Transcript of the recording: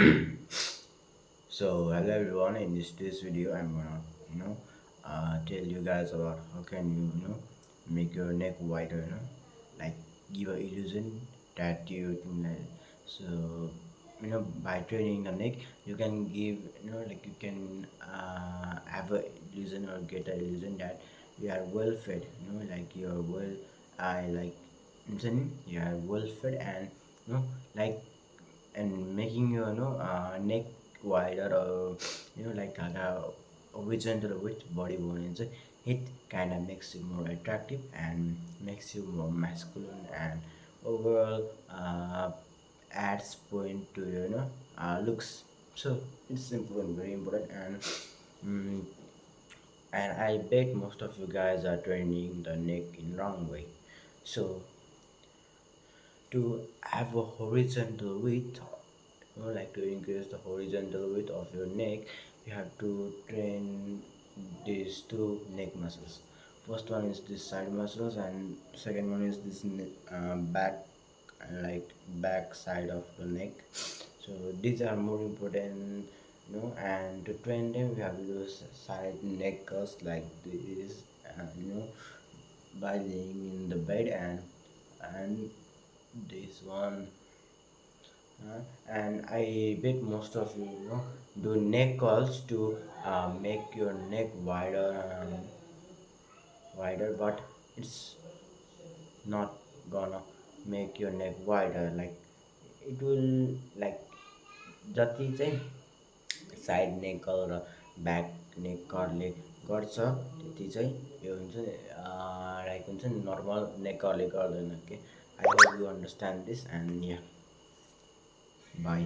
So hello everyone. In this video, I'm gonna tell you guys about how can make your neck wider. Like give a illusion that you can. So by training the neck, you can give like you can have a illusion or get a illusion that you are well fed. Like you're well. I like you are well fed and like and making your neck wider or like a horizontal with body bone, so it kind of makes you more attractive and makes you more masculine and overall adds point to your looks. So it's simple and very important. Mm, and I bet most of you guys are training the neck in wrong way. So to have a horizontal width, like to increase the horizontal width of your neck, you have to train these two neck muscles. First one is this side muscles and second one is this back, like back side of the neck. So these are more important, and to train them we have to do side neck curls like this, by laying in the bed, and this one. And I bet most of you, do neck curls to make your neck wider, but it's not gonna make your neck wider. Like it will like जति चाहिँ side नेक curl र back नेक कर्लले गर्छ त्यति चाहिँ यो हुन्छ नि like हुन्छ नि normal नेक कर्लले गर्दैन के I hope you understand this and या बाई